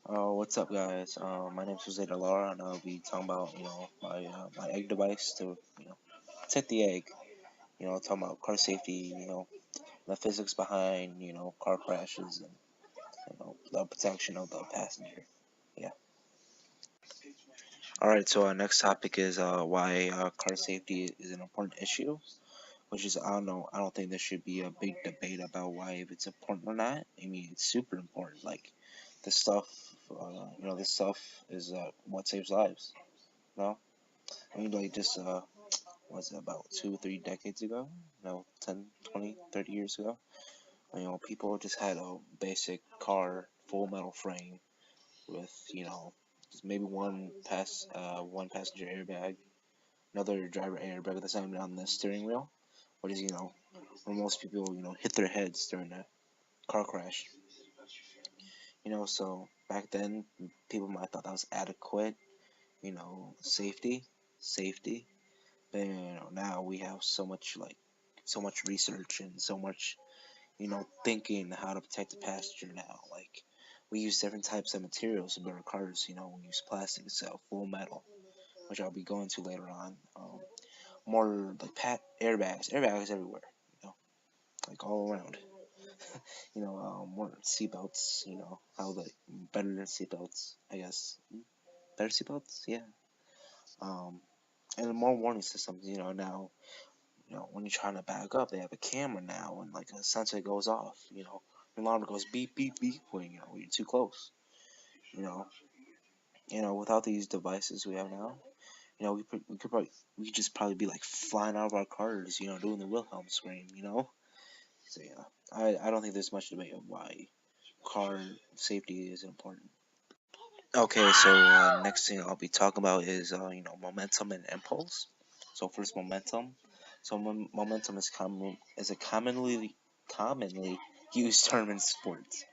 What's up, guys? My name's Jose Delara, and I'll be talking about, my egg device to, protect the egg. Talking about car safety, the physics behind, car crashes, and the protection of the passenger. Yeah. All right. So our next topic is why car safety is an important issue. Which is, I don't know. I don't think there should be a big debate about why if it's important or not. I mean, it's super important. Like, this stuff, this stuff is what saves lives. No. I mean, like, just, was it about 2, 3 decades ago? No, 10, 20, 30 years ago? People just had a basic car, full metal frame with, just maybe one passenger airbag, another driver airbag that's not even on the steering wheel, which is, where most people, hit their heads during a car crash. So back then, people might thought that was adequate, safety. But now we have so much research and so much, thinking how to protect the passenger now. Like, we use different types of materials to build our cars. We use plastic itself, full metal, which I'll be going to later on. More like airbags everywhere. Like all around. More seatbelts. How the better seatbelts, I guess. Better seatbelts, yeah. Um, and more warning systems. Now when you're trying to back up, they have a camera now, and like a sensor goes off. The alarm goes beep beep beep when when you're too close. You know, without these devices we have now, we could just probably be like flying out of our cars, doing the Wilhelm scream. So yeah, I don't think there's much debate of why car safety is important. Okay, so next thing I'll be talking about is momentum and impulse. So first, momentum. So momentum is a commonly used term in sports.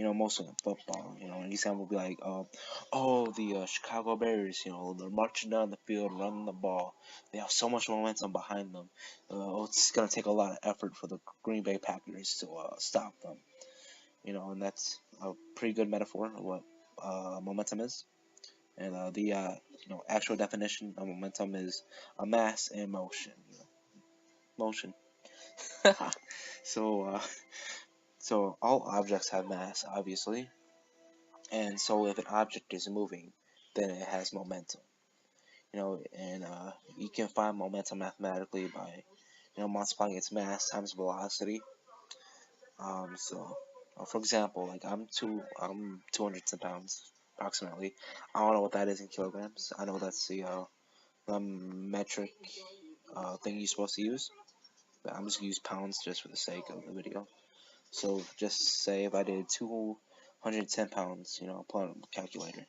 Mostly in football. An example would be like, oh, the Chicago Bears. They're marching down the field, running the ball. They have so much momentum behind them. It's gonna take a lot of effort for the Green Bay Packers to stop them. And that's a pretty good metaphor of what momentum is. And the actual definition of momentum is a mass in motion. Motion. so all objects have mass, obviously, and so if an object is moving, then it has momentum. And you can find momentum mathematically by multiplying its mass times velocity. For example, like I'm 210 pounds approximately. I don't know what that is in kilograms. I know that's the metric thing you're supposed to use. But I'm just gonna use pounds just for the sake of the video. So just say if I did 210 pounds, put on a calculator,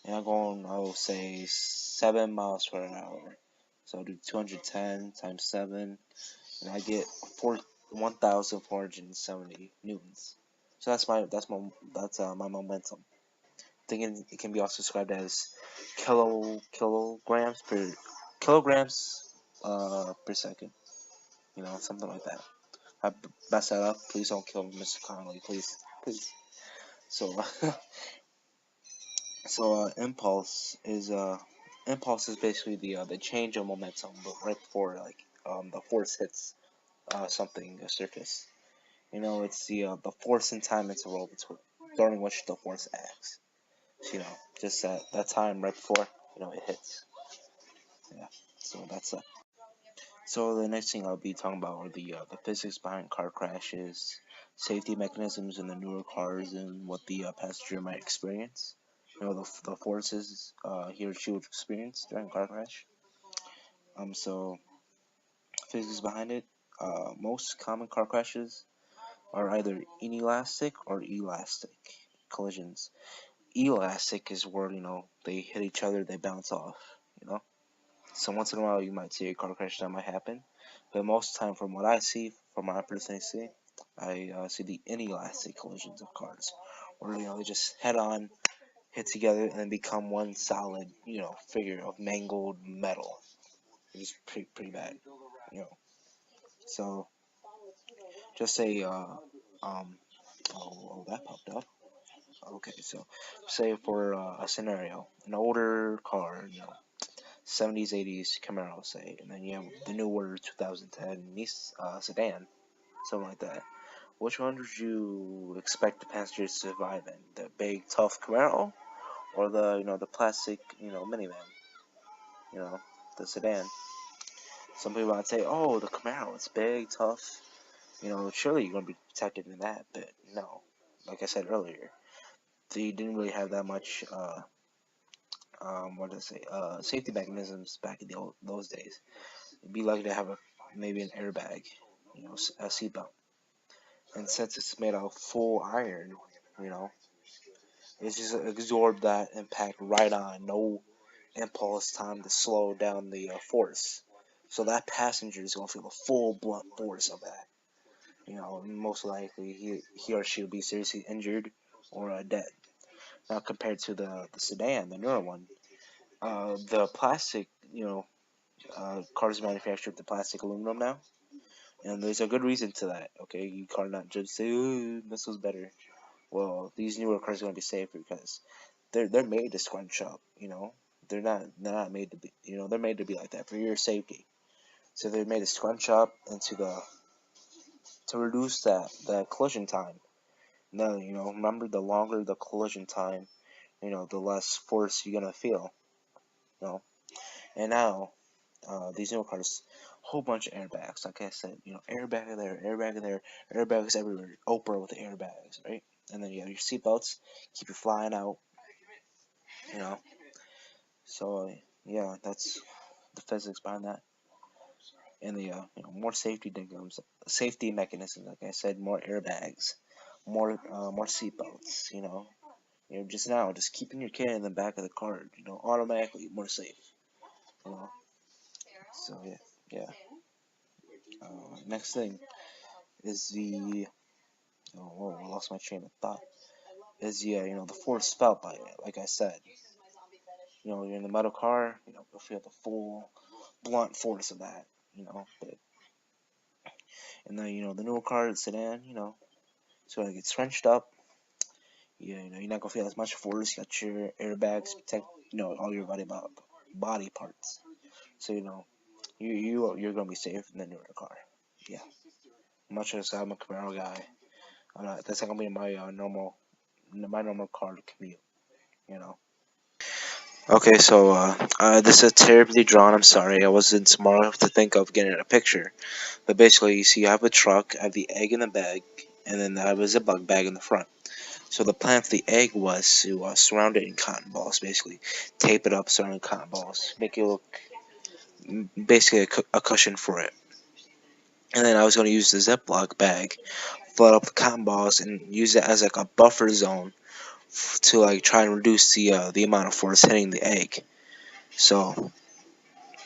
and I'll say 7 miles per hour. So I'll do 210 times 7, and I get 1,470 newtons. So that's my momentum. Thinking it can be also described as kilograms per second. Something like that. I mess that up. Please don't kill me, Mr. Connolly. Please. So, impulse is basically the change of momentum, but right before the force hits something, a surface. It's the force and time interval between during which the force acts. So, just that time right before it hits. Yeah. So that's it. So the next thing I'll be talking about are the physics behind car crashes, safety mechanisms in the newer cars, and what the passenger might experience. The forces he or she would experience during a car crash. So physics behind it. Most common car crashes are either inelastic or elastic collisions. Elastic is where they hit each other, they bounce off. You know. So once in a while, you might see a car crash that might happen, but most of the time, from what I see, from my personal see, I see the inelastic collisions of cars, where they just head on, hit together, and then become one solid, figure of mangled metal. It's pretty bad, you know. So just say, um, oh, that popped up. Okay, so say for a scenario, an older car, 70s, 80s Camaro, say, and then you have the newer 2010 sedan, something like that. Which one would you expect the passengers to survive in? The big, tough Camaro, or the plastic, minivan, you know, the sedan? Some people might say, oh, the Camaro, it's big, tough, surely you're gonna be protected in that, but no. Like I said earlier, they didn't really have that much, what did I say, safety mechanisms back in those days. It'd be lucky to have maybe an airbag, a seatbelt. And since it's made out of full iron, you know, it's just absorb that impact right on. No impulse time to slow down the force. So that passenger is gonna feel the full blunt force of that. Most likely he or she will be seriously injured or dead. Now compared to the sedan, the newer one, the plastic, cars manufactured the plastic aluminum now, and there's a good reason to that. Okay, you can't not just say, "Oh, this was better." Well, these newer cars are gonna be safer because they're made to scrunch up. They're not made to be. They're made to be like that for your safety. So they're made to scrunch up into the to reduce that collision time. Now, remember, the longer the collision time, the less force you're gonna feel. You know, and now these newer cars, whole bunch of airbags. Like I said, airbag there, airbag there, airbags everywhere. Oprah with the airbags, right? And then you have your seatbelts, keep you flying out. You know, so yeah, that's the physics behind that, and the more safety mechanisms. Like I said, more airbags, more seatbelts. Just keeping your kid in the back of the car. Automatically more safe. You know, so yeah, yeah. Next thing is the I lost my train of thought. Is the force felt by it. Like I said, you're in the metal car. You'll feel the full blunt force of that. But and then the newer car, the sedan, it's gonna get scrunched up. Yeah, you're not gonna feel as much force. You got your airbags protect, all your body parts. So you're gonna be safe in the newer car. Yeah, much as I'm a Camaro guy, that's not gonna be my normal car to commute. You know. Okay, so this is terribly drawn. I'm sorry, I wasn't smart enough to think of getting a picture. But basically, you see, I have a truck, I have the egg in the bag, and then I have a Ziploc bag in the front. So the plan for the egg was to surround it in cotton balls, basically tape it up, surround it in cotton balls, make it look basically a cushion for it. And then I was going to use the Ziploc bag, flood up the cotton balls, and use it as like a buffer zone to like try and reduce the amount of force hitting the egg. So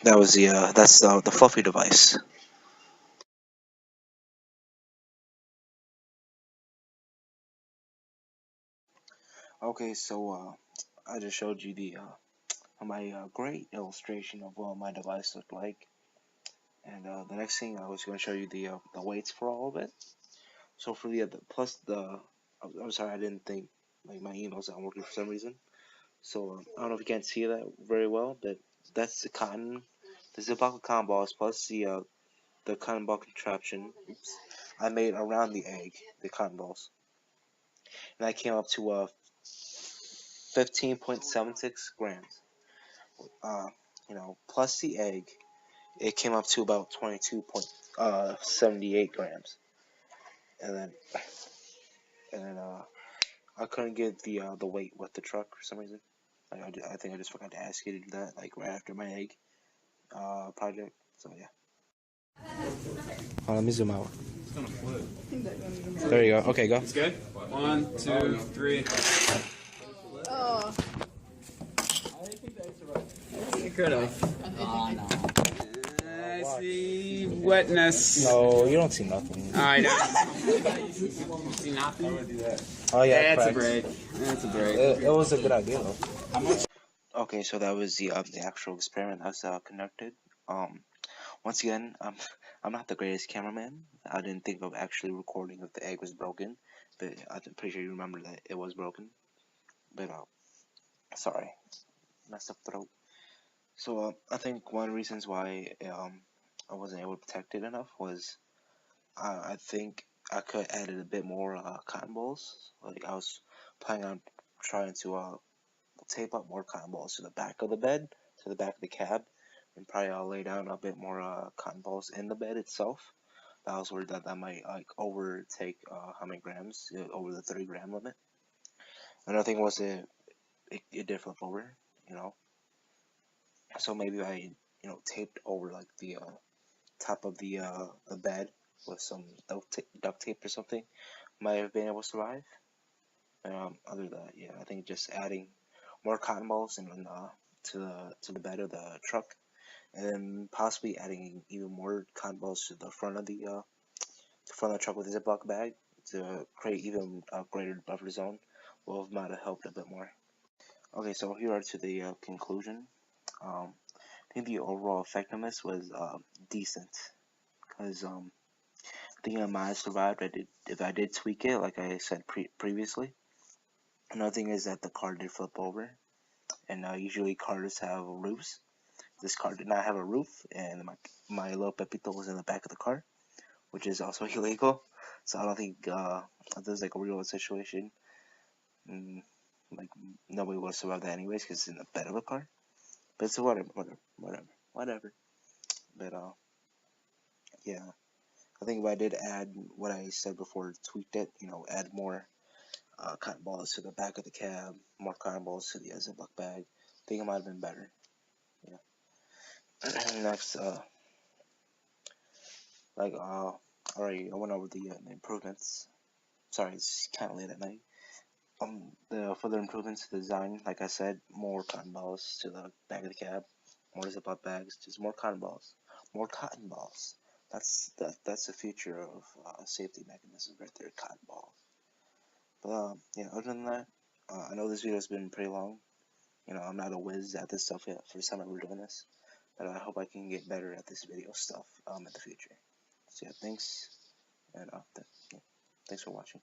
that's the fluffy device. Okay, so I just showed you my great illustration of what my device looked like, and the next thing I was going to show you the weights for all of it. So for the plus I'm sorry, I didn't think like my emails aren't working for some reason. So I don't know if you can't see that very well, but that's the Ziploc cotton balls plus the cotton ball contraption. Oops, I made around the egg, the cotton balls, and I came up to 15.76 grams. Uh, plus the egg, it came up to about 22.78 grams, and then I couldn't get the weight with the truck for some reason. I think I just forgot to ask you to do that like right after my egg project. So yeah. Let me zoom out. There you go. Okay, go. It's good. 1, 2, 3. Oh. You could have. Oh, no. I see wetness. No, you don't see nothing. I know. You see nothing? Oh yeah, That's a correct. break. That's a break. It was a good idea though. Okay, so that was the actual experiment that was conducted. Um, Once again, I'm not the greatest cameraman. I didn't think of actually recording if the egg was broken, but I'm pretty sure you remember that it was broken. But sorry, messed up throat. So I think one of the reasons why I wasn't able to protect it enough was I think I could added a bit more cotton balls. Like I was planning on trying to tape up more cotton balls to the back of the bed, to the back of the cab, and probably I'll lay down a bit more cotton balls in the bed itself. I was worried that that might like overtake how many grams over the 3 gram limit. Another thing was it did flip over, you know. So maybe I taped over like the top of the bed with some duct tape or something might have been able to survive. Other than that, yeah, I think just adding more cotton balls and to the bed of the truck, and then possibly adding even more cotton balls to the front of the truck with a Ziploc bag to create even a greater buffer zone will might have helped a bit more. Okay, so here are to the conclusion. I think the overall effectiveness was decent because I think I might have survived. I did if I did tweak it, like I said previously. Another thing is that the car did flip over, and usually cars have roofs. This car did not have a roof, and my little Pepito was in the back of the car, which is also illegal. So I don't think if there's like a real situation, mm, like nobody would survive that anyways because it's in the bed of a car. But it's whatever. But yeah, I think if I did add what I said before, tweaked it, add more cotton balls to the back of the cab, more cotton balls to the Ziploc bag, I think it might have been better. Yeah. Next, already I went over the improvements. Sorry, it's kind of late at night. The further improvements to the design, like I said, more cotton balls to the back of the cab, more Ziploc bags, just more cotton balls, more cotton balls. That's the future of safety mechanism right there, cotton balls. But yeah, other than that, I know this video has been pretty long. I'm not a whiz at this stuff yet. First time ever doing this, but I hope I can get better at this video stuff in the future. So yeah, thanks, and yeah, thanks for watching.